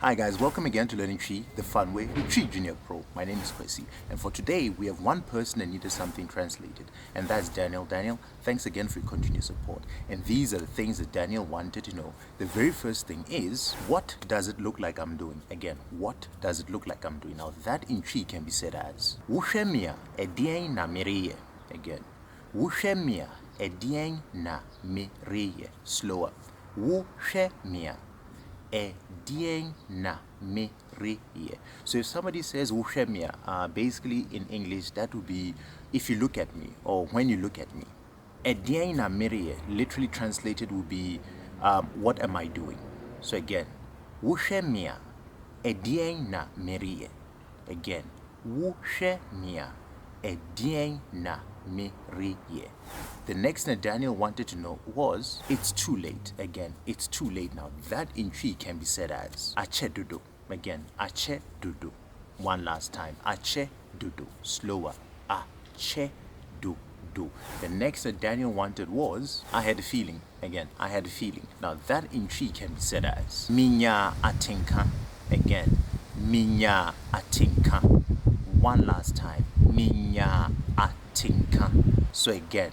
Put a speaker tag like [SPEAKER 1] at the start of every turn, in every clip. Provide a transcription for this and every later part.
[SPEAKER 1] Hi guys, welcome again to Learning Tree, the fun way with Tree Junior Pro. My name is Kwesi, and for today we have one person that needed something translated, and that's Daniel. Daniel, thanks again for your continued support. And these are the things that Daniel wanted to know. The very first thing is, what does it look like I'm doing? Again, what does it look like I'm doing? Now that in Tree can be said as Wohyɛ, ɛdeɛn na mereyɛ. Again, Wohyɛ, ɛdeɛn na mereyɛ. Slower. Wohyɛ, ɛdeɛn na mereyɛ. So if somebody says wohyɛ, basically in English that would be if you look at me or when you look at me. Ɛdeɛn na mereyɛ literally translated would be what am I doing? So again, wohyɛ, ɛdeɛn na mereyɛ. Again, wohyɛ, ɛdeɛn na mereyɛ. The next that Daniel wanted to know was, it's too late. Again, it's too late now. That in Tree can be said as Akyɛ dodo. Again, Akyɛ dodo. One last time. Akyɛ dodo. Slower. Akyɛ dodo. The next that Daniel wanted was, I had a feeling. Again, I had a feeling. Now that in Tree can be said as Menyaa atenka. Again, Menyaa atenka. One last time. Menyaa atenka. So again,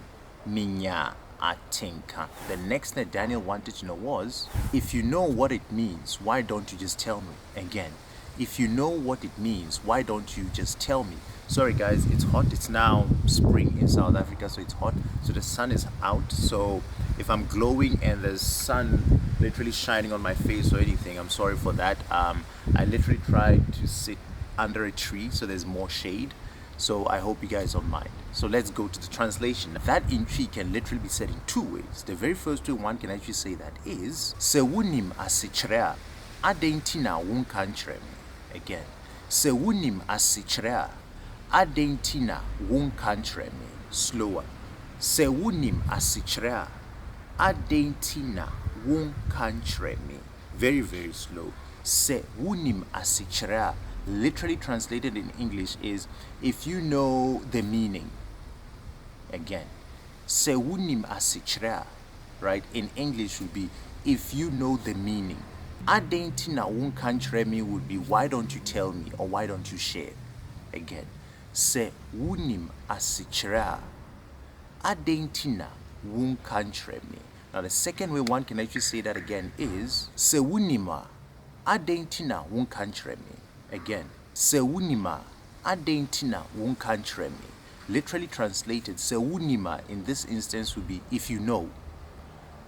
[SPEAKER 1] Menyaa atenka. The next that Daniel wanted to know was, if you know what it means, why don't you just tell me? Again, if you know what it means, why don't you just tell me? Sorry guys, it's hot. It's now spring in South Africa, so it's hot. So the sun is out. So if I'm glowing and there's sun literally shining on my face or anything, I'm sorry for that. I literally tried to sit under a tree so there's more shade. So I hope you guys don't mind. So let's go to the translation. That in Tree can literally be said in two ways. The very first way one can actually say that is sɛ wonim asekyerɛ adɛn nti na wonka nkyerɛ me. Again, sɛ wonim asekyerɛ adɛn nti na wonka nkyerɛ me. Slower. Sɛ wonim asekyerɛ adɛn nti na wonka nkyerɛ me. Very, very slow. Sɛ wonim asekyerɛ, literally translated in English is, if you know the meaning. Again, sɛ wonim asekyerɛ, right, in English would be, if you know the meaning. Adɛn nti na wonka nkyerɛ me would be, why don't you tell me, or why don't you share? Again, sɛ wonim asekyerɛ adɛn nti na wonka nkyerɛ me. Now the second way one can actually say that again is, sɛ wonim adɛn nti na wonka nkyerɛ me. Again, sɛ wonim adɛn nti na wonka nkyerɛ me. Literally translated, sɛ wonim in this instance would be, if you know.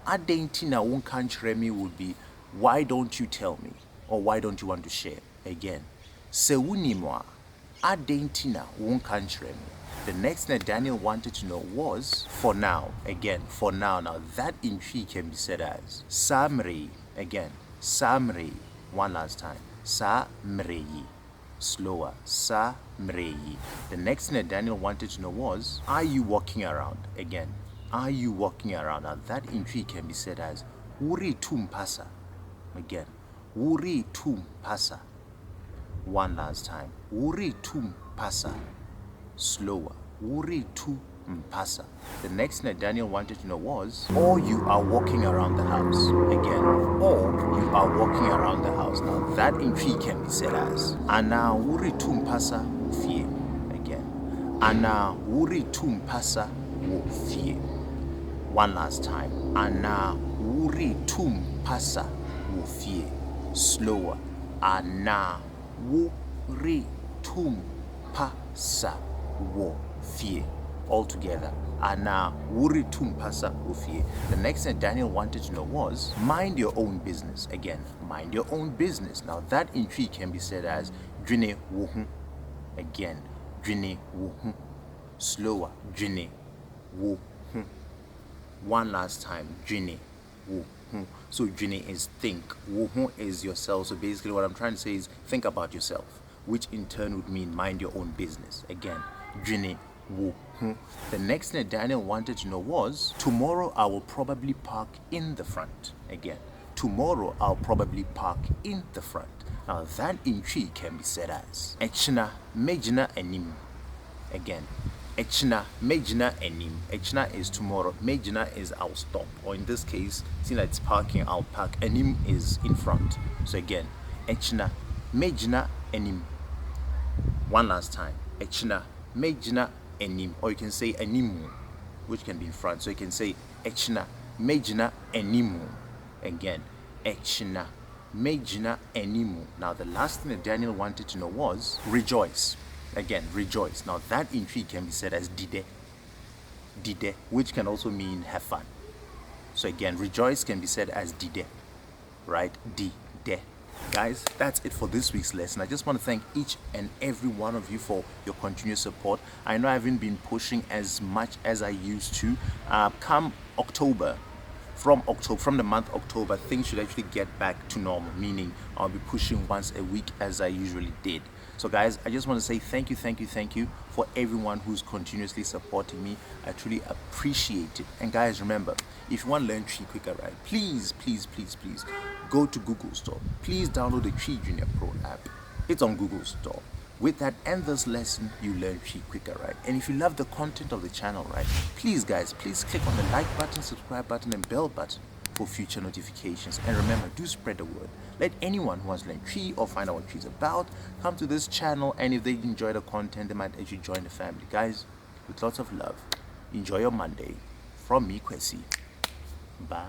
[SPEAKER 1] Adɛn nti na wonka nkyerɛ me would be, why don't you tell me, or why don't you want to share? Again, sɛ wonim adɛn nti na wonka nkyerɛ me. The next that Daniel wanted to know was, for now. Again, for now. Now that in Tree can be said as saa mmerɛ. Again, saa mmerɛ. One last time. Saa mmerɛ. Slower. Saa mmerɛ. The next thing that Daniel wanted to know was, are you walking around? Again, are you walking around? Now that in Tree can be said as woretu mpasa. Again, woretu mpasa. One last time. Woretu mpasa. Slower. Woretu mpasa. The next thing that Daniel wanted to know was, or you are walking around the house. Again, or you are walking around the house. Now that in Tree can be said as Anaa Woretu mpasa efie. Again, Anaa Woretu mpasa efie. One last time. Anaa Woretu mpasa efie. Slower. Anaa Woretu mpasa efie. All together. Anaa Woretu mpasa efie. The next thing Daniel wanted to know was, mind your own business. Again, mind your own business. Now that in Tree can be said as Dwene wohu. Again, Dwene wohu. Slower. Dwene wohu. One last time. Dwene wohu. So Dwene is think. Wohu is yourself. So basically what I'm trying to say is, think about yourself, which in turn would mean mind your own business. Again, Dwene wohu. The next thing that Daniel wanted to know was, tomorrow I will probably park in the front. Again, tomorrow I'll probably park in the front. Now that in Tree can be said as Ɛkyena mɛgyina anim. Again, Ɛkyena, mɛgyina anim. Ɛkyena is tomorrow. Mɛgyina is I'll stop. Or in this case, since it's parking, I'll park. Anim is in front. So again, Ɛkyena, mɛgyina anim. One last time. Ɛkyena, mɛgyina anim. Or you can say animu, which can be in front. So you can say Ɛkyena, mɛgyina animu. Again, Ɛkyena, mɛgyina animu. Now the last thing that Daniel wanted to know was rejoice. Again, rejoice. Now that in Twi can be said as dide, which can also mean have fun. So again, rejoice can be said as dide, right? Dide. Guys, that's it for this week's lesson. I just want to thank each and every one of you for your continuous support. I know I haven't been pushing as much as I used to. Come October, from the month October, things should actually get back to normal, meaning I'll be pushing once a week as I usually did. So guys, I just want to say thank you for everyone who's continuously supporting me. I truly appreciate it. And guys, remember, if you want to learn Twi quicker, right, please go to Google Store. Please download the Twi Junior Pro app. It's on Google Store. With that and this lesson, you learn Twi quicker, right? And if you love the content of the channel, right, please guys, please click on the like button, subscribe button, and bell button for future notifications. And remember, do spread the word. Let anyone who wants to learn Twi or find out what Twi is about come to this channel, and if they enjoy the content, they might actually join the family. Guys, with lots of love, enjoy your Monday. From me, Kwesi. Bye.